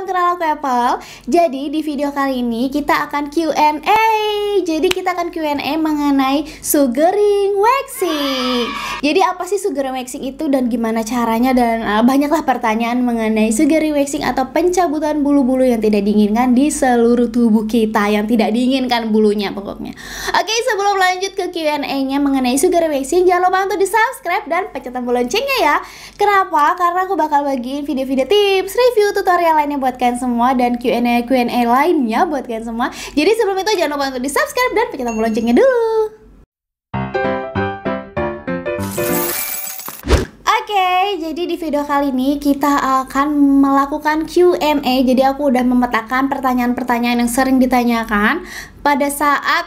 kenal aku Apple. Jadi di video kali ini kita akan Q&A. Jadi kita akan Q&A mengenai sugaring waxing. Jadi apa sih sugaring waxing itu dan gimana caranya, dan banyaklah pertanyaan mengenai sugaring waxing atau pencabutan bulu-bulu yang tidak diinginkan di seluruh tubuh kita, yang tidak diinginkan bulunya pokoknya. Oke, sebelum lanjut ke Q&A-nya mengenai sugaring waxing, jangan lupa untuk di-subscribe dan pencet tombol loncengnya ya. Kenapa? Karena aku bakal bagiin video-video tips, review, tutorial lainnya buat kalian semua, dan Q&A lainnya buat kalian semua. Jadi sebelum itu jangan lupa untuk di-subscribe dan pencet tombol loncengnya dulu. Oke, jadi di video kali ini kita akan melakukan Q&A. Jadi aku udah memetakan pertanyaan-pertanyaan yang sering ditanyakan pada saat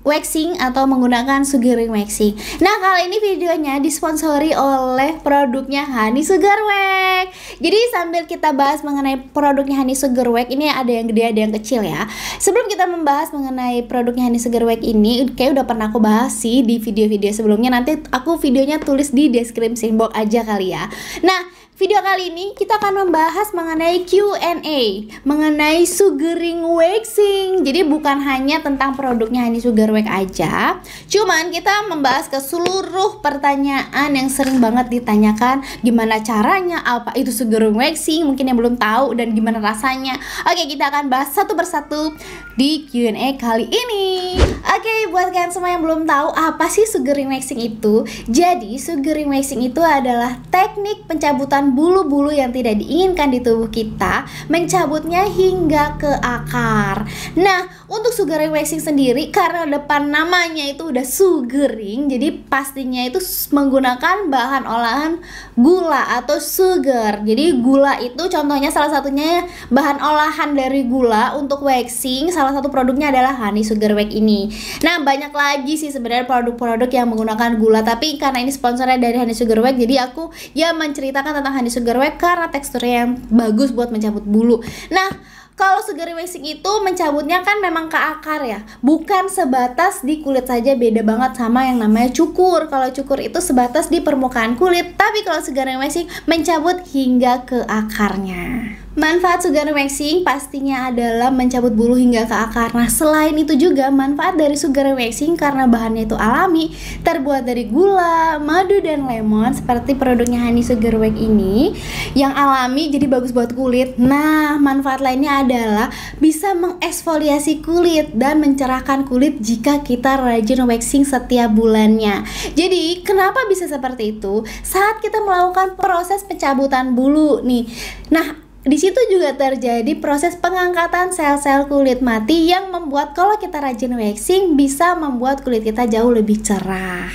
waxing atau menggunakan sugaring waxing. Nah, kali ini videonya disponsori oleh produknya Honey Sugar Wax. Jadi sambil kita bahas mengenai produknya Honey Sugar Wax, ini ada yang gede ada yang kecil ya. Sebelum kita membahas mengenai produknya Honey Sugar Wax ini, kayak udah pernah aku bahas sih di video-video sebelumnya. Nanti aku videonya tulis di deskripsi box aja kali ya. Nah, video kali ini kita akan membahas mengenai Q&A mengenai sugaring waxing. Jadi bukan hanya tentang produknya Honey Sugar Wax aja, cuman kita membahas ke seluruh pertanyaan yang sering banget ditanyakan. Gimana caranya, apa itu sugaring waxing, mungkin yang belum tahu, dan gimana rasanya. Oke, kita akan bahas satu persatu di Q&A kali ini. Oke, buat kalian semua yang belum tahu apa sih sugaring waxing itu, jadi sugaring waxing itu adalah teknik pencabutan bulu-bulu yang tidak diinginkan di tubuh kita, mencabutnya hingga ke akar. Nah, untuk sugaring waxing sendiri, karena depan namanya itu udah sugaring, jadi pastinya itu menggunakan bahan olahan gula atau sugar. Jadi gula itu contohnya, salah satunya bahan olahan dari gula untuk waxing, salah satu produknya adalah Honey Sugar Wax ini. Nah, banyak lagi sih sebenarnya produk-produk yang menggunakan gula, tapi karena ini sponsornya dari Honey Sugar Wax, jadi aku ya menceritakan tentang Honey Sugar Wax karena teksturnya yang bagus buat mencabut bulu. Nah, kalau sugaring waxing itu mencabutnya kan memang ke akar ya, bukan sebatas di kulit saja. Beda banget sama yang namanya cukur. Kalau cukur itu sebatas di permukaan kulit, tapi kalau sugaring waxing mencabut hingga ke akarnya. Manfaat sugaring waxing pastinya adalah mencabut bulu hingga ke akar. Nah, selain itu juga manfaat dari sugaring waxing karena bahannya itu alami, terbuat dari gula, madu, dan lemon seperti produknya Honey Sugar Wax ini yang alami, jadi bagus buat kulit. Nah, manfaat lainnya adalah bisa mengeksfoliasi kulit dan mencerahkan kulit jika kita rajin waxing setiap bulannya. Jadi, kenapa bisa seperti itu? Saat kita melakukan proses pencabutan bulu nih. Nah, di situ juga terjadi proses pengangkatan sel-sel kulit mati yang membuat kalau kita rajin waxing bisa membuat kulit kita jauh lebih cerah.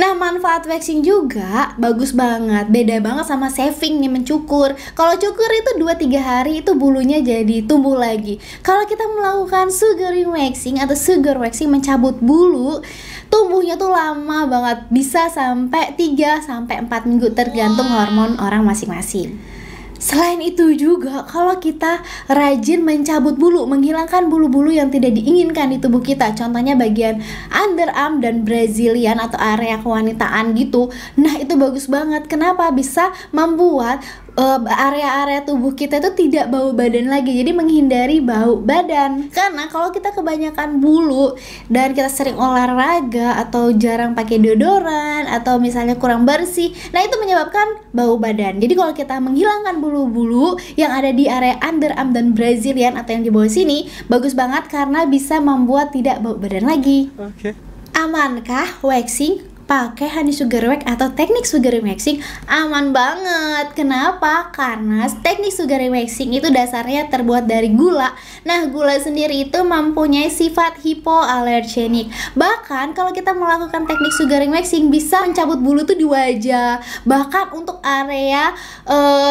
Nah, manfaat waxing juga bagus banget, beda banget sama shaving nih, mencukur. Kalau cukur itu 2-3 hari itu bulunya jadi tumbuh lagi. Kalau kita melakukan sugaring waxing atau sugar waxing mencabut bulu, tumbuhnya tuh lama banget, bisa sampai 3-4 minggu tergantung hormon orang masing-masing. Selain itu juga, kalau kita rajin mencabut bulu, menghilangkan bulu-bulu yang tidak diinginkan di tubuh kita, contohnya bagian underarm dan Brazilian atau area kewanitaan gitu. Nah, itu bagus banget. Kenapa? Bisa membuat area-area tubuh kita itu tidak bau badan lagi, jadi menghindari bau badan. Karena kalau kita kebanyakan bulu dan kita sering olahraga atau jarang pakai deodoran atau misalnya kurang bersih, nah itu menyebabkan bau badan. Jadi kalau kita menghilangkan bulu-bulu yang ada di area underarm dan Brazilian atau yang di bawah sini, bagus banget karena bisa membuat tidak bau badan lagi. Amankah waxing pakai Honey Sugar Wax atau teknik sugaring waxing? Aman banget. Kenapa? Karena teknik sugaring waxing itu dasarnya terbuat dari gula. Nah, gula sendiri itu mempunyai sifat hipoalergenik. Bahkan kalau kita melakukan teknik sugaring waxing bisa mencabut bulu tuh di wajah, bahkan untuk area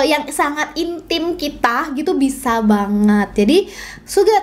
yang sangat intim kita gitu bisa banget. Jadi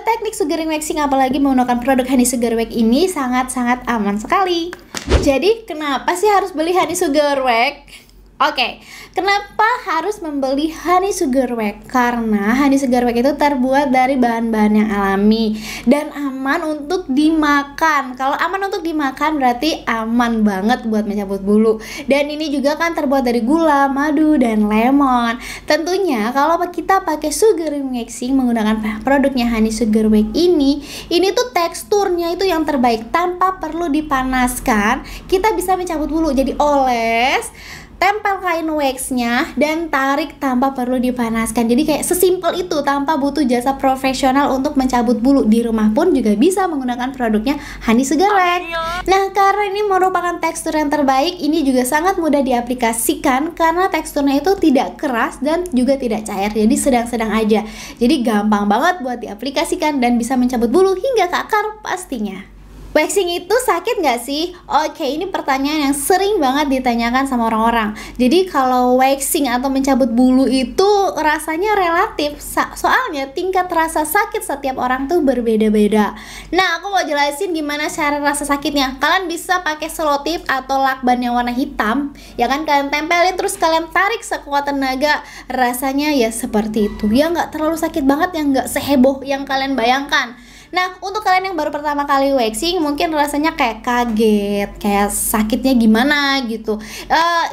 teknik sugaring waxing apalagi menggunakan produk Honey Sugar Wax ini sangat-sangat aman sekali. Jadi kenapa sih harus beli Honey Sugar Wax? Oke, kenapa harus membeli honey sugar wax? Karena honey sugar wax itu terbuat dari bahan-bahan yang alami dan aman untuk dimakan. Kalau aman untuk dimakan berarti aman banget buat mencabut bulu. Dan ini juga kan terbuat dari gula, madu, dan lemon. Tentunya kalau kita pakai sugar waxing menggunakan produknya honey sugar wax ini tuh teksturnya itu yang terbaik tanpa perlu dipanaskan. Kita bisa mencabut bulu, jadi oles, tempel kain waxnya dan tarik tanpa perlu dipanaskan. Jadi kayak sesimpel itu, tanpa butuh jasa profesional untuk mencabut bulu. Di rumah pun juga bisa menggunakan produknya honey sugar wax. Nah, karena ini merupakan tekstur yang terbaik, ini juga sangat mudah diaplikasikan karena teksturnya itu tidak keras dan juga tidak cair. Jadi sedang-sedang aja. Jadi gampang banget buat diaplikasikan dan bisa mencabut bulu hingga ke akar pastinya. Waxing itu sakit nggak sih? Oke, ini pertanyaan yang sering banget ditanyakan sama orang-orang. Jadi kalau waxing atau mencabut bulu itu rasanya relatif, soalnya tingkat rasa sakit setiap orang tuh berbeda-beda. Nah, aku mau jelasin gimana cara rasa sakitnya. Kalian bisa pakai selotip atau lakban yang warna hitam, ya kan, kalian tempelin terus kalian tarik sekuat tenaga. Rasanya ya seperti itu. Ya nggak terlalu sakit banget, yang nggak seheboh yang kalian bayangkan. Nah, untuk kalian yang baru pertama kali waxing mungkin rasanya kayak kaget, kayak sakitnya gimana gitu.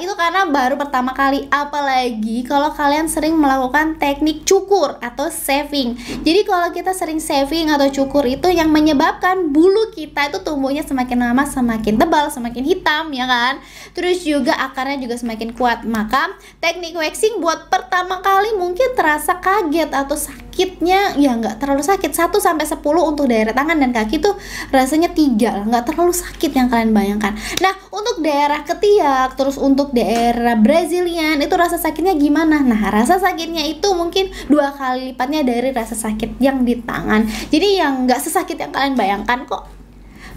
Itu karena baru pertama kali, apalagi kalau kalian sering melakukan teknik cukur atau shaving. Jadi kalau kita sering shaving atau cukur itu yang menyebabkan bulu kita itu tumbuhnya semakin lama semakin tebal, semakin hitam, ya kan? Terus juga akarnya juga semakin kuat. Maka teknik waxing buat pertama kali mungkin terasa kaget atau sakitnya ya nggak terlalu sakit. 1-10 untuk daerah tangan dan kaki tuh rasanya 3 lah, nggak terlalu sakit yang kalian bayangkan. Nah, untuk daerah ketiak, terus untuk daerah Brazilian itu rasa sakitnya gimana? Nah, rasa sakitnya itu mungkin 2 kali lipatnya dari rasa sakit yang di tangan. Jadi yang nggak sesakit yang kalian bayangkan kok.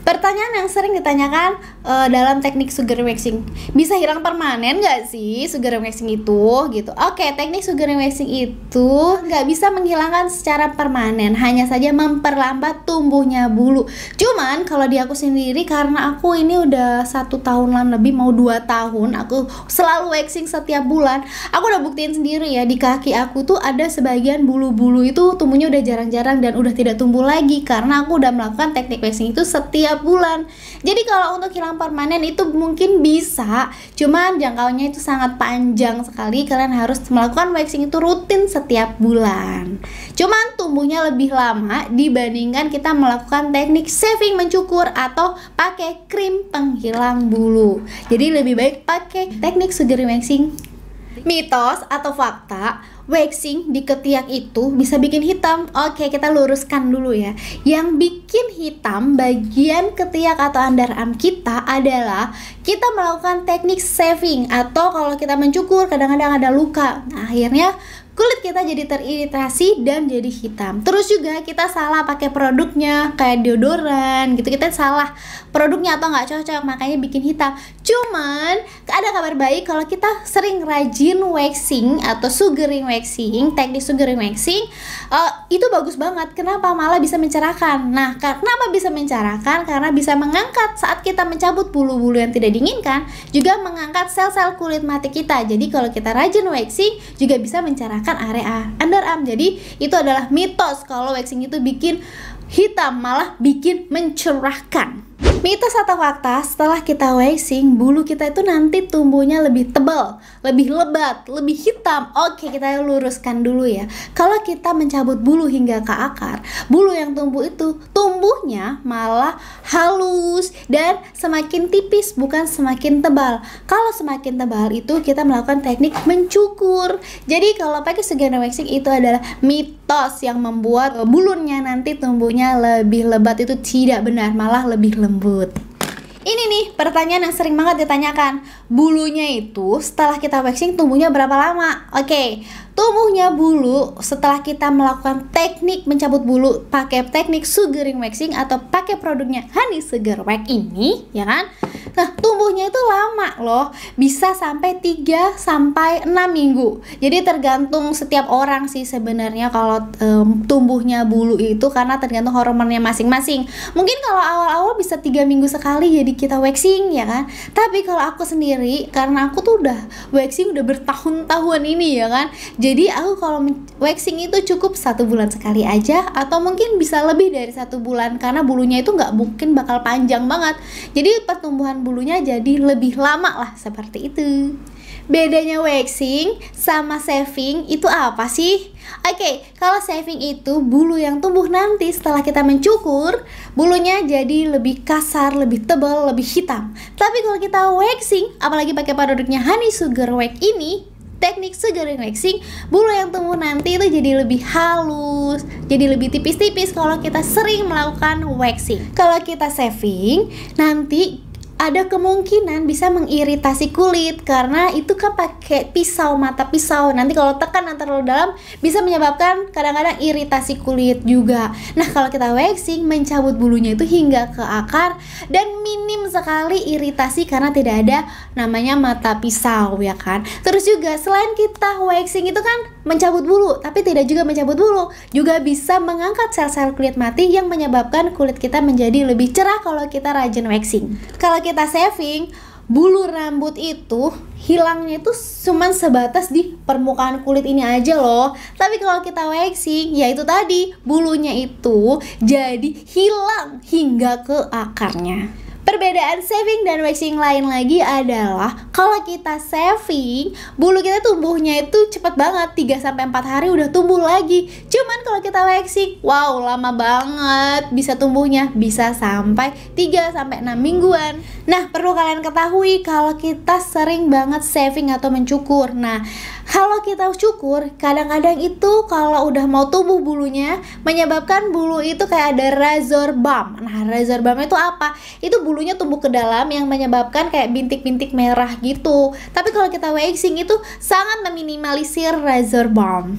Pertanyaan yang sering ditanyakan dalam teknik sugar waxing, bisa hilang permanen nggak sih sugar waxing itu gitu? Oke, teknik sugar waxing itu nggak bisa menghilangkan secara permanen, hanya saja memperlambat tumbuhnya bulu. Cuman kalau di aku sendiri, karena aku ini udah 1 tahunan lebih, mau 2 tahun, aku selalu waxing setiap bulan. Aku udah buktiin sendiri ya, di kaki aku tuh ada sebagian bulu-bulu itu tumbuhnya udah jarang-jarang dan udah tidak tumbuh lagi karena aku udah melakukan teknik waxing itu setiap bulan. Jadi kalau untuk hilang permanen itu mungkin bisa, cuman jangkauannya itu sangat panjang sekali. Kalian harus melakukan waxing itu rutin setiap bulan. Cuman tumbuhnya lebih lama dibandingkan kita melakukan teknik shaving, mencukur atau pakai krim penghilang bulu. Jadi lebih baik pakai teknik sugar waxing. Mitos atau fakta, waxing di ketiak itu bisa bikin hitam. Oke, kita luruskan dulu ya. Yang bikin hitam bagian ketiak atau underarm kita adalah kita melakukan teknik shaving atau kalau kita mencukur kadang-kadang ada luka. Nah, akhirnya kulit kita jadi teriritasi dan jadi hitam. Terus juga kita salah pakai produknya, kayak deodoran gitu, kita salah produknya atau nggak cocok, makanya bikin hitam. Cuman ada kabar baik, kalau kita sering rajin waxing atau sugaring waxing, teknik sugaring waxing itu bagus banget. Kenapa? Malah bisa mencerahkan. Nah, kenapa bisa mencerahkan? Karena bisa mengangkat saat kita mencabut bulu-bulu yang tidak diinginkan, juga mengangkat sel-sel kulit mati kita. Jadi kalau kita rajin waxing juga bisa mencerahkan area underarm. Jadi itu adalah mitos kalau waxing itu bikin hitam, malah bikin mencerahkan. Mitos atau fakta, setelah kita waxing, bulu kita itu nanti tumbuhnya lebih tebal, lebih lebat, lebih hitam. Oke, kita luruskan dulu ya. Kalau kita mencabut bulu hingga ke akar, bulu yang tumbuh itu tumbuhnya malah halus dan semakin tipis, bukan semakin tebal. Kalau semakin tebal itu kita melakukan teknik mencukur. Jadi kalau pakai sugar waxing itu adalah mitos yang membuat bulunya nanti tumbuhnya lebih lebat. Itu tidak benar, malah lebih lembut. Ini nih pertanyaan yang sering banget ditanyakan, bulunya itu setelah kita waxing tumbuhnya berapa lama? Oke, tumbuhnya bulu setelah kita melakukan teknik mencabut bulu pakai teknik sugaring waxing atau pakai produknya honey sugar wax ini, ya kan? Nah, tumbuhnya itu lama loh, bisa sampai 3 sampai 6 minggu. Jadi tergantung setiap orang sih sebenarnya kalau tumbuhnya bulu itu, karena tergantung hormonnya masing-masing. Mungkin kalau awal-awal bisa 3 minggu sekali jadi kita waxing ya kan. Tapi kalau aku sendiri, karena aku tuh udah waxing udah bertahun-tahun ini ya kan. Jadi aku kalau waxing itu cukup 1 bulan sekali aja, atau mungkin bisa lebih dari 1 bulan, karena bulunya itu nggak mungkin bakal panjang banget. Jadi pertumbuhan bulunya jadi lebih lama lah, seperti itu. Bedanya waxing sama shaving itu apa sih? Oke, kalau shaving itu bulu yang tumbuh nanti setelah kita mencukur, bulunya jadi lebih kasar, lebih tebal, lebih hitam. Tapi kalau kita waxing, apalagi pakai produknya Honey Sugar Wax ini, teknik sugar waxing, bulu yang tumbuh nanti itu jadi lebih halus, jadi lebih tipis-tipis kalau kita sering melakukan waxing. Kalau kita shaving, nanti ada kemungkinan bisa mengiritasi kulit, karena itu kan pakai pisau, mata pisau. Nanti kalau tekan terlalu dalam bisa menyebabkan kadang-kadang iritasi kulit juga. Nah, kalau kita waxing, mencabut bulunya itu hingga ke akar dan minim sekali iritasi karena tidak ada namanya mata pisau ya kan. Terus juga selain kita waxing itu kan mencabut bulu, tapi tidak juga mencabut bulu, juga bisa mengangkat sel-sel kulit mati yang menyebabkan kulit kita menjadi lebih cerah kalau kita rajin waxing. Kalau kita shaving, bulu rambut itu hilangnya itu cuman sebatas di permukaan kulit ini aja loh. Tapi kalau kita waxing, ya itu tadi, bulunya itu jadi hilang hingga ke akarnya. Perbedaan shaving dan waxing lain lagi adalah kalau kita shaving, bulu kita tumbuhnya itu cepat banget, 3-4 hari udah tumbuh lagi. Cuman kalau kita waxing, wow, lama banget bisa tumbuhnya, bisa sampai 3-6 mingguan. Nah, perlu kalian ketahui kalau kita sering banget shaving atau mencukur. Nah, kalau kita cukur, kadang-kadang itu kalau udah mau tumbuh bulunya, menyebabkan bulu itu kayak ada razor bump. Nah, razor bump itu apa? Itu bulunya tumbuh ke dalam yang menyebabkan kayak bintik-bintik merah gitu. Tapi kalau kita waxing itu sangat meminimalisir razor bump.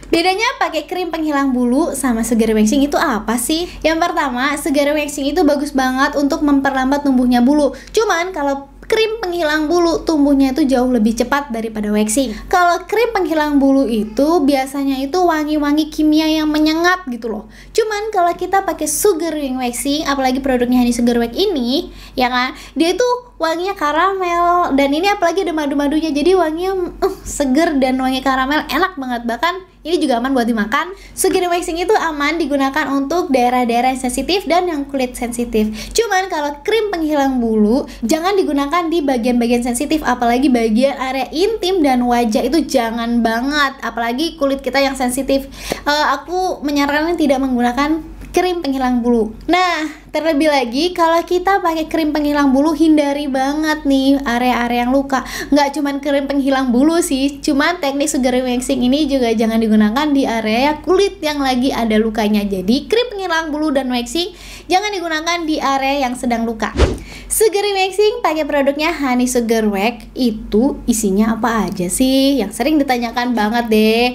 Bedanya pakai krim penghilang bulu sama sugar waxing itu apa sih? Yang pertama, sugar waxing itu bagus banget untuk memperlambat tumbuhnya bulu. Cuman kalau krim penghilang bulu tumbuhnya itu jauh lebih cepat daripada waxing. Kalau krim penghilang bulu itu biasanya itu wangi-wangi kimia yang menyengat gitu loh. Cuman kalau kita pakai sugar waxing, apalagi produknya Honey Sugar Wax ini, ya kan, dia itu wanginya karamel, dan ini apalagi ada madu-madunya, jadi wanginya seger dan wangi karamel, enak banget. Bahkan ini juga aman buat dimakan. Sugar waxing itu aman digunakan untuk daerah-daerah yang sensitif dan yang kulit sensitif. Cuman kalau krim penghilang bulu jangan digunakan di bagian-bagian sensitif, apalagi bagian area intim dan wajah, itu jangan banget, apalagi kulit kita yang sensitif. Aku menyarankan tidak menggunakan krim penghilang bulu. Nah, terlebih lagi kalau kita pakai krim penghilang bulu, hindari banget nih area-area yang luka. Nggak cuman krim penghilang bulu sih, cuman teknik sugar waxing ini juga jangan digunakan di area kulit yang lagi ada lukanya. Jadi krim penghilang bulu dan waxing jangan digunakan di area yang sedang luka. Sugar waxing pakai produknya Honey Sugar Wax, itu isinya apa aja sih? Yang sering ditanyakan banget deh.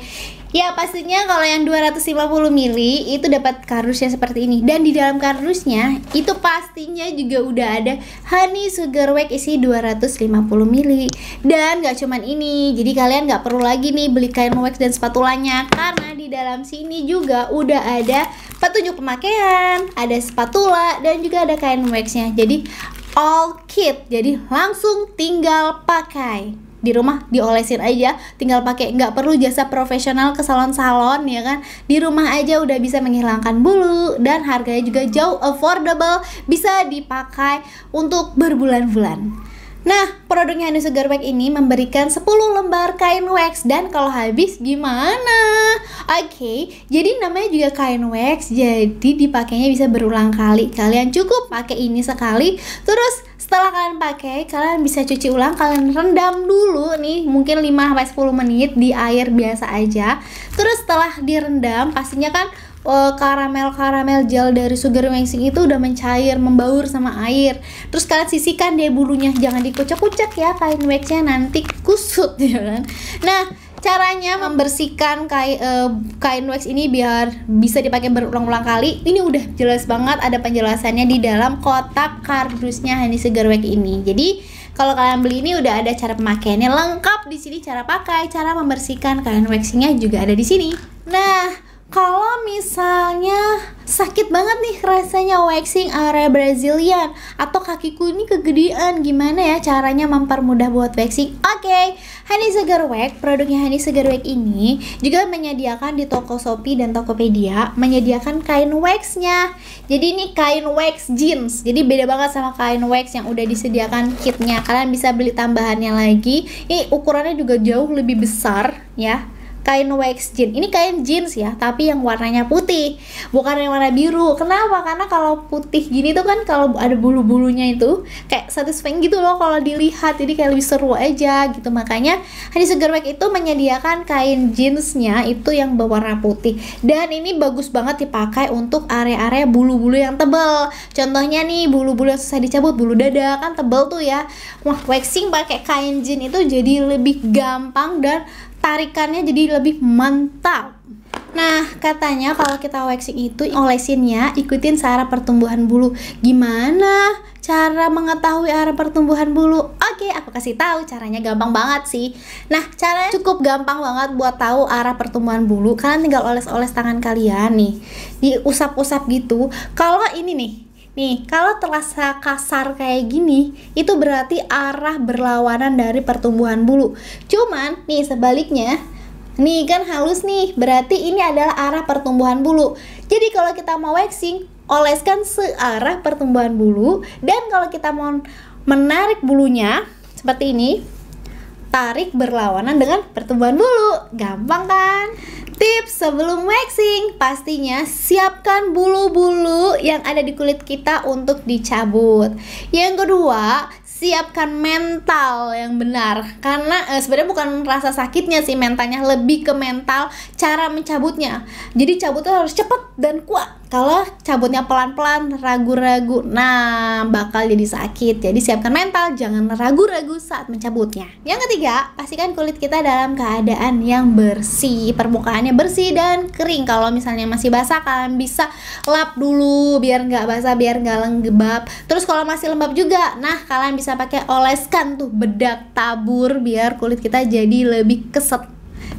Ya pastinya kalau yang 250 ml itu dapat kardusnya seperti ini, dan di dalam kardusnya itu pastinya juga udah ada Honey Sugar Wax isi 250 ml. Dan gak cuman ini, jadi kalian gak perlu lagi nih beli kain wax dan spatulanya, karena di dalam sini juga udah ada petunjuk pemakaian, ada spatula, dan juga ada kain waxnya. Jadi all kit, jadi langsung tinggal pakai. Di rumah diolesin aja, tinggal pakai, nggak perlu jasa profesional ke salon-salon ya kan. Di rumah aja udah bisa menghilangkan bulu, dan harganya juga jauh affordable, bisa dipakai untuk berbulan-bulan. Nah, produknya Honey Sugar Wax ini memberikan 10 lembar kain wax, dan kalau habis gimana? Oke, jadi namanya juga kain wax, jadi dipakainya bisa berulang kali. Kalian cukup pakai ini sekali, terus setelah kalian pakai, kalian bisa cuci ulang, kalian rendam dulu nih, mungkin 5-10 menit di air biasa aja. Terus setelah direndam, pastinya kan karamel gel dari sugar waxing itu udah mencair, membaur sama air. Terus kalian sisihkan deh bulunya, jangan dikucek-kucek ya kain waxnya, nanti kusut ya kan. Nah, Caranya membersihkan kain wax ini biar bisa dipakai berulang-ulang kali, ini udah jelas banget, ada penjelasannya di dalam kotak kardusnya Honey Sugar Wax ini. Jadi kalau kalian beli ini udah ada cara pemakaiannya lengkap di sini, cara pakai, cara membersihkan kain waxingnya juga ada di sini. Nah, kalau misalnya sakit banget nih rasanya waxing area Brazilian atau kakiku ini kegedean, gimana ya caranya mempermudah buat waxing? Oke, Honey Sugar Wax, produknya Honey Sugar Wax ini juga menyediakan di toko Shopee dan Tokopedia, menyediakan kain waxnya. Jadi ini kain wax jeans, jadi beda banget sama kain wax yang udah disediakan kitnya. Kalian bisa beli tambahannya lagi. Ini ukurannya juga jauh lebih besar ya. Kain wax jeans, ini kain jeans ya, tapi yang warnanya putih, bukan yang warna biru. Kenapa? Karena kalau putih gini tuh kan kalau ada bulu-bulunya itu kayak satisfying gitu loh kalau dilihat, jadi kayak lebih seru aja gitu. Makanya Honey Sugar Wax itu menyediakan kain jeansnya itu yang berwarna putih, dan ini bagus banget dipakai untuk area-area bulu-bulu yang tebal. Contohnya nih, bulu-bulu yang susah dicabut, bulu dada kan tebal tuh ya. Wah, waxing pakai kain jeans itu jadi lebih gampang dan tarikannya jadi lebih mantap. Nah, katanya kalau kita waxing itu olesinnya ikutin arah pertumbuhan bulu. Gimana cara mengetahui arah pertumbuhan bulu? Oke, aku kasih tahu caranya, gampang banget sih. Nah, caranya cukup gampang banget buat tahu arah pertumbuhan bulu. Kalian tinggal oles-oles tangan kalian nih, diusap-usap gitu. Kalau ini nih, kalau terasa kasar kayak gini, itu berarti arah berlawanan dari pertumbuhan bulu. Cuman nih sebaliknya, nih kan halus nih, berarti ini adalah arah pertumbuhan bulu. Jadi kalau kita mau waxing, oleskan searah pertumbuhan bulu. Dan kalau kita mau menarik bulunya seperti ini, tarik berlawanan dengan pertumbuhan bulu. Gampang kan? Tips sebelum waxing, pastinya siapkan bulu-bulu yang ada di kulit kita untuk dicabut. Yang kedua, siapkan mental yang benar. Karena sebenarnya bukan rasa sakitnya sih mentalnya, lebih ke mental cara mencabutnya. Jadi cabutnya harus cepat dan kuat. Kalau cabutnya pelan-pelan, ragu-ragu, nah bakal jadi sakit. Jadi siapkan mental, jangan ragu-ragu saat mencabutnya. Yang ketiga, pastikan kulit kita dalam keadaan yang bersih, permukaannya bersih dan kering. Kalau misalnya masih basah, kalian bisa lap dulu biar nggak basah, biar nggak lembab. Terus kalau masih lembab juga, nah kalian bisa pakai oleskan tuh bedak tabur biar kulit kita jadi lebih keset.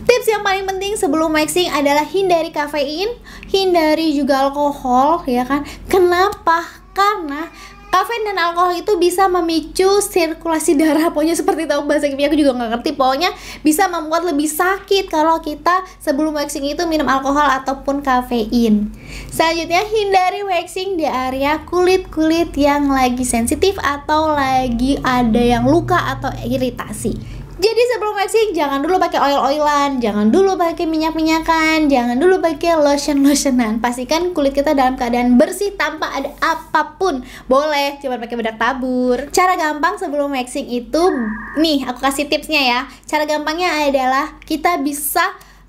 Tips yang paling penting sebelum waxing adalah hindari kafein, hindari juga alkohol, ya kan? Kenapa? Karena kafein dan alkohol itu bisa memicu sirkulasi darah. Pokoknya seperti tahu bahasa kimia, aku juga nggak ngerti. Pokoknya bisa membuat lebih sakit kalau kita sebelum waxing itu minum alkohol ataupun kafein. Selanjutnya, hindari waxing di area kulit-kulit yang lagi sensitif atau lagi ada yang luka atau iritasi. Jadi sebelum waxing jangan dulu pakai oil-oilan, jangan dulu pakai minyak-minyakan, jangan dulu pakai lotion-lotionan. Pastikan kulit kita dalam keadaan bersih tanpa ada apapun. Boleh cuma pakai bedak tabur. Cara gampang sebelum waxing itu, nih aku kasih tipsnya ya. Cara gampangnya adalah kita bisa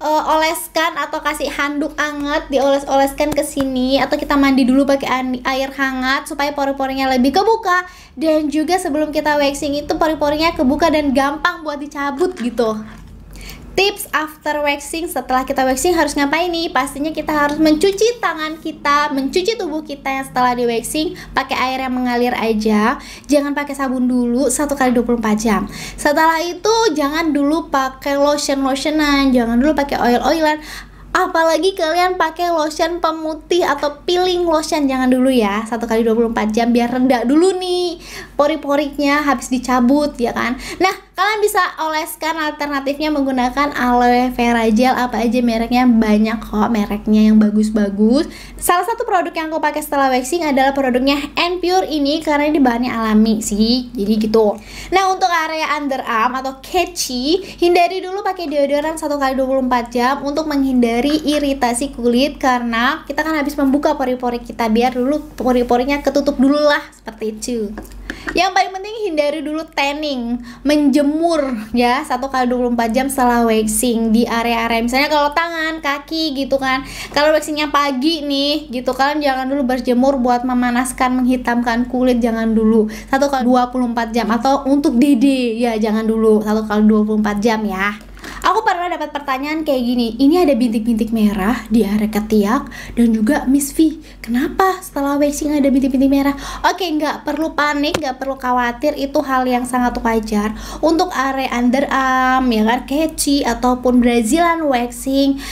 oleskan atau kasih handuk hangat, dioles-oleskan ke sini, atau kita mandi dulu pakai air hangat supaya pori-porinya lebih kebuka. Dan juga sebelum kita waxing itu pori-porinya kebuka dan gampang buat dicabut gitu. Tips after waxing, setelah kita waxing harus ngapain nih? Pastinya kita harus mencuci tangan kita, mencuci tubuh kita yang setelah di waxing pakai air yang mengalir aja. Jangan pakai sabun dulu 1 kali 24 jam. Setelah itu jangan dulu pakai lotion-lotionan, jangan dulu pakai oil-oilan. Apalagi kalian pakai lotion pemutih atau peeling lotion, jangan dulu ya, 1 kali 24 jam biar reda dulu nih pori-porinya habis dicabut ya kan. Nah, kalian bisa oleskan alternatifnya menggunakan aloe vera gel, apa aja mereknya, banyak kok mereknya yang bagus-bagus. Salah satu produk yang aku pakai setelah waxing adalah produknya N-Pure ini karena ini bahannya alami sih, jadi gitu. Nah, untuk area underarm atau catchy, hindari dulu pakai deodoran 1 kali 24 jam untuk menghindari iritasi kulit, karena kita kan habis membuka pori-pori kita, biar dulu pori-porinya ketutup dulu lah, seperti itu. Yang paling penting hindari dulu tanning, menjemur ya 1 kali 24 jam setelah waxing di area-area misalnya kalau tangan, kaki gitu kan. Kalau waxingnya pagi nih gitu, kalian jangan dulu berjemur buat memanaskan, menghitamkan kulit, jangan dulu 1 kali 24 jam. Atau untuk dede ya jangan dulu 1 kali 24 jam ya. Aku pernah dapat pertanyaan kayak gini, ini ada bintik-bintik merah di area ketiak dan juga Miss V, kenapa setelah waxing ada bintik-bintik merah? Oke, nggak perlu panik, nggak perlu khawatir, itu hal yang sangat wajar. Untuk area underarm, ya kan, catchy ataupun Brazilian waxing,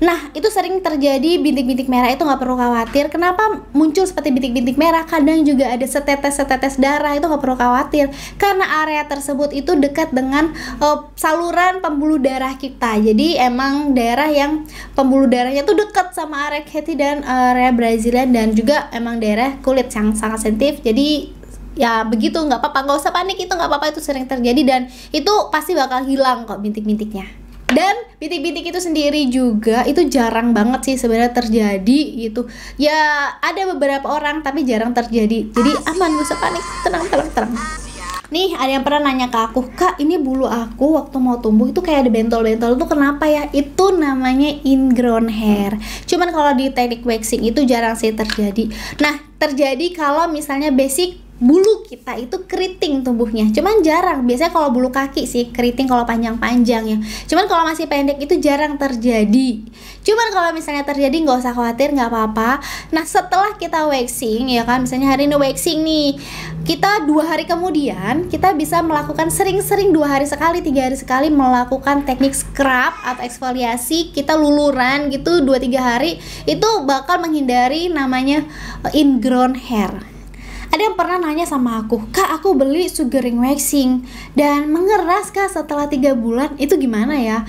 nah itu sering terjadi bintik-bintik merah, itu nggak perlu khawatir. Kenapa muncul seperti bintik-bintik merah? Kadang juga ada setetes-setetes darah, itu nggak perlu khawatir karena area tersebut itu dekat dengan saluran pembuluh darah kita. Jadi emang daerah yang pembuluh darahnya tuh dekat sama area catty dan area Brazilian, dan juga emang daerah kulit yang sangat sensitif. Jadi ya begitu, nggak apa-apa, nggak usah panik, itu nggak apa-apa, itu sering terjadi dan itu pasti bakal hilang kok bintik-bintiknya. Dan bintik-bintik itu sendiri juga itu jarang banget sih sebenarnya terjadi gitu. Ya ada beberapa orang tapi jarang terjadi. Jadi aman, gak usah panik, tenang. Nih ada yang pernah nanya ke aku, Kak ini bulu aku waktu mau tumbuh itu kayak ada bentol-bentol, itu kenapa ya? Itu namanya ingrown hair. Cuman kalau di teknik waxing itu jarang sih terjadi. Nah terjadi kalau misalnya basic bulu kita itu keriting tumbuhnya, cuman jarang. Biasanya kalau bulu kaki sih keriting kalau panjang-panjang ya, cuman kalau masih pendek itu jarang terjadi. Cuman kalau misalnya terjadi nggak usah khawatir, nggak apa-apa. Nah setelah kita waxing ya kan, misalnya hari ini waxing nih, kita 2 hari kemudian kita bisa melakukan sering-sering 2 hari sekali, 3 hari sekali melakukan teknik scrub atau eksfoliasi. Kita luluran gitu 2-3 hari, itu bakal menghindari namanya ingrown hair. Ada yang pernah nanya sama aku, Kak aku beli sugaring waxing dan mengeras Kak setelah 3 bulan, itu gimana ya?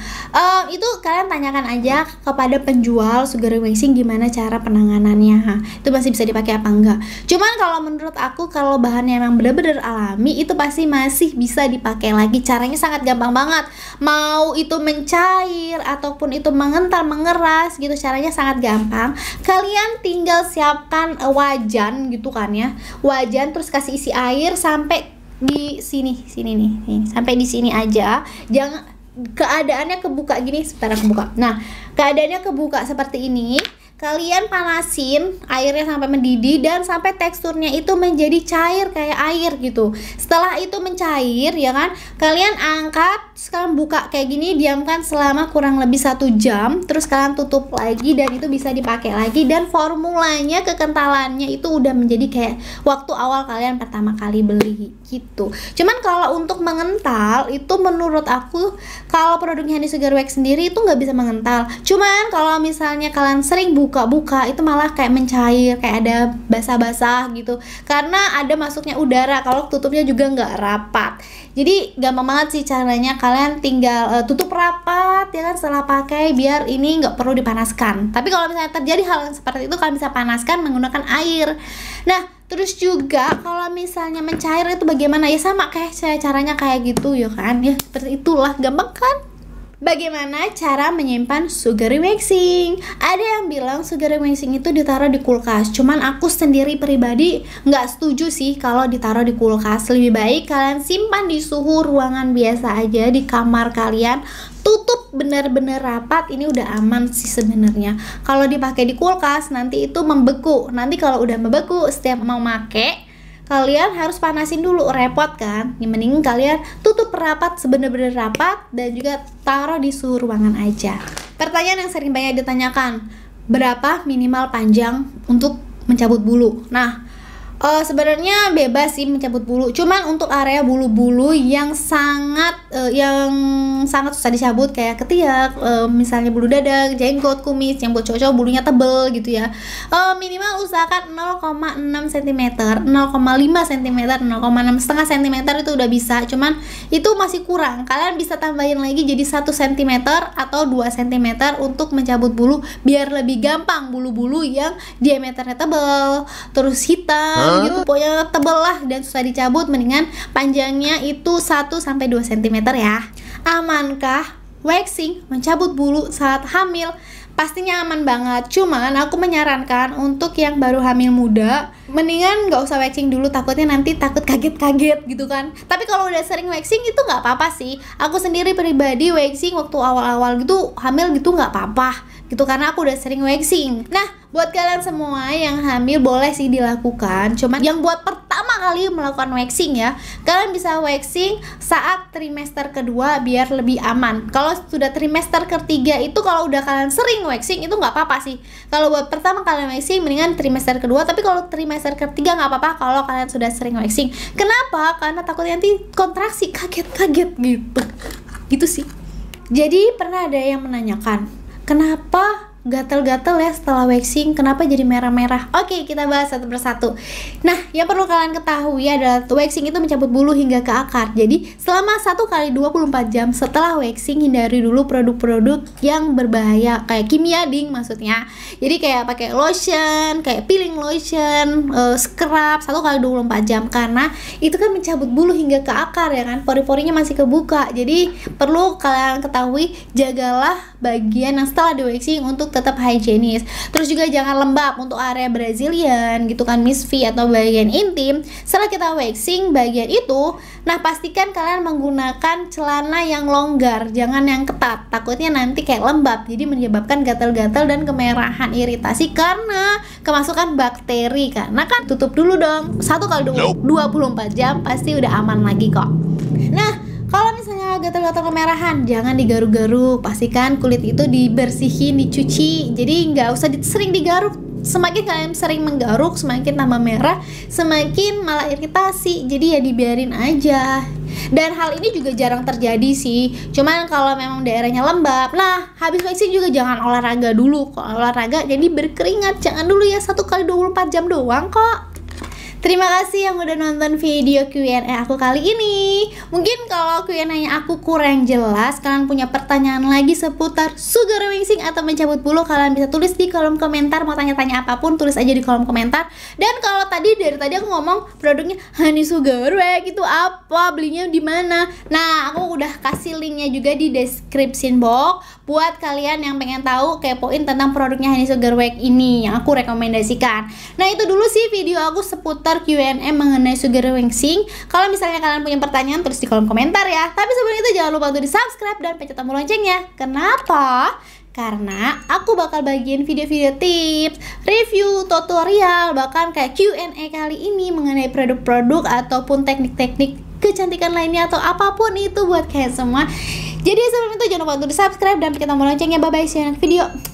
Itu kalian tanyakan aja kepada penjual sugaring waxing gimana cara penanganannya, itu masih bisa dipakai apa enggak. Cuman kalau menurut aku, kalau bahannya memang benar-benar alami, itu pasti masih bisa dipakai lagi. Caranya sangat gampang banget, mau itu mencair ataupun itu mengental, mengeras gitu, caranya sangat gampang. Kalian tinggal siapkan wajan gitu kan ya, wajan, terus kasih isi air sampai di sini nih, sampai di sini aja. Jangan keadaannya kebuka gini, sekarang kebuka. Nah, keadaannya kebuka seperti ini. Kalian panasin airnya sampai mendidih dan sampai teksturnya itu menjadi cair kayak air gitu. Setelah itu mencair ya kan, kalian angkat, sekarang buka kayak gini, diamkan selama kurang lebih 1 jam, terus kalian tutup lagi dan itu bisa dipakai lagi. Dan formulanya, kekentalannya itu udah menjadi kayak waktu awal kalian pertama kali beli gitu. Cuman kalau untuk mengental itu menurut aku, kalau produknya Honey Sugar Wax sendiri itu nggak bisa mengental. Cuman kalau misalnya kalian sering buka itu malah kayak mencair, kayak ada basah-basah gitu, karena ada masuknya udara. Kalau tutupnya juga nggak rapat, jadi gampang banget sih caranya. Kalian tinggal tutup rapat ya kan setelah pakai, biar ini nggak perlu dipanaskan. Tapi kalau misalnya terjadi hal yang seperti itu, kalian bisa panaskan menggunakan air. Nah terus juga kalau misalnya mencair itu bagaimana ya, sama kayak saya caranya kayak gitu ya kan, ya seperti itulah, gampang kan. Bagaimana cara menyimpan sugaring waxing? Ada yang bilang sugaring waxing itu ditaruh di kulkas. Cuman aku sendiri pribadi nggak setuju sih kalau ditaruh di kulkas. Lebih baik kalian simpan di suhu ruangan biasa aja di kamar kalian. Tutup benar-benar rapat, ini udah aman sih sebenarnya. Kalau dipakai di kulkas nanti itu membeku. Nanti kalau udah membeku, setiap mau make kalian harus panasin dulu, repot kan. Yang mending kalian tutup rapat, sebenar-benar rapat, dan juga taruh di suhu ruangan aja. Pertanyaan yang sering banyak ditanyakan, berapa minimal panjang untuk mencabut bulu? Nah sebenarnya bebas sih mencabut bulu, cuman untuk area bulu-bulu yang sangat susah dicabut kayak ketiak, misalnya bulu dada, jenggot, kumis, yang buat cowok-cowok bulunya tebel gitu ya, minimal usahakan 0,6 cm, 0,5 cm, 0,6 cm itu udah bisa. Cuman itu masih kurang, kalian bisa tambahin lagi jadi 1 cm atau 2 cm untuk mencabut bulu, biar lebih gampang. Bulu-bulu yang diameternya tebel terus hitam gitu, pokoknya tebel lah dan susah dicabut, mendingan panjangnya itu 1-2 cm ya. Amankah waxing mencabut bulu saat hamil? Pastinya aman banget, cuman aku menyarankan untuk yang baru hamil muda, mendingan nggak usah waxing dulu, takutnya nanti takut kaget-kaget gitu kan. Tapi kalau udah sering waxing itu nggak apa-apa sih. Aku sendiri pribadi waxing waktu awal-awal gitu hamil gitu nggak apa-apa gitu, karena aku udah sering waxing. Nah buat kalian semua yang hamil boleh sih dilakukan, cuman yang buat pertama kali melakukan waxing ya. Kalian bisa waxing saat trimester kedua biar lebih aman. Kalau sudah trimester ketiga itu, kalau udah kalian sering waxing itu nggak apa-apa sih. Kalau buat pertama kalian waxing mendingan trimester kedua, tapi kalau trimester ketiga nggak apa-apa kalau kalian sudah sering waxing. Kenapa? Karena takutnya nanti kontraksi, kaget-kaget gitu. Gitu sih. Jadi pernah ada yang menanyakan, kenapa gatal-gatal ya setelah waxing, kenapa jadi merah-merah? Oke, kita bahas satu persatu. Nah, yang perlu kalian ketahui adalah waxing itu mencabut bulu hingga ke akar. Jadi, selama 1 kali 24 jam setelah waxing, hindari dulu produk-produk yang berbahaya kayak kimia ding maksudnya. Jadi kayak pakai lotion, kayak peeling lotion, scrub 1 kali 24 jam karena itu kan mencabut bulu hingga ke akar ya kan. Pori-porinya masih kebuka. Jadi, perlu kalian ketahui, jagalah bagian yang setelah di waxing untuk tetap higienis. Terus juga jangan lembab untuk area Brazilian gitu kan, Miss V atau bagian intim. Setelah kita waxing bagian itu, nah pastikan kalian menggunakan celana yang longgar, jangan yang ketat. Takutnya nanti kayak lembab, jadi menyebabkan gatal-gatal dan kemerahan, iritasi karena kemasukan bakteri. Karena kan tutup dulu dong. 1 kali 24 jam pasti udah aman lagi kok. Nah, kalau misalnya gatal-gatal kemerahan, jangan digaruk-garuk. Pastikan kulit itu dibersihin, dicuci. Jadi nggak usah sering digaruk. Semakin kalian sering menggaruk, semakin tambah merah, semakin malah iritasi. Jadi ya dibiarin aja. Dan hal ini juga jarang terjadi sih. Cuman kalau memang daerahnya lembab, nah habis waxing juga jangan olahraga dulu. Kalau olahraga jadi berkeringat, jangan dulu ya, 1 kali 24 jam doang kok. Terima kasih yang udah nonton video Q&A aku kali ini. Mungkin kalau Q&A-nya aku kurang jelas, kalian punya pertanyaan lagi seputar sugar waxing atau mencabut bulu, kalian bisa tulis di kolom komentar. Mau tanya-tanya apapun, tulis aja di kolom komentar. Dan kalau dari tadi aku ngomong produknya Honey Sugar Wax itu apa, belinya di mana? Nah, aku udah kasih linknya juga di description box buat kalian yang pengen tahu, kepoin tentang produknya Honey Sugar Wax ini yang aku rekomendasikan. Nah, itu dulu sih video aku seputar Q&A mengenai sugar waxing. Kalau misalnya kalian punya pertanyaan, tulis di kolom komentar ya. Tapi sebelum itu jangan lupa untuk di subscribe dan pencet tombol loncengnya. Kenapa? Karena aku bakal bagiin video-video tips, review, tutorial, bahkan kayak Q&A kali ini mengenai produk-produk ataupun teknik-teknik kecantikan lainnya atau apapun itu buat kalian semua. Jadi sebelum itu jangan lupa untuk di subscribe dan pencet tombol loncengnya. Bye bye, see you next video.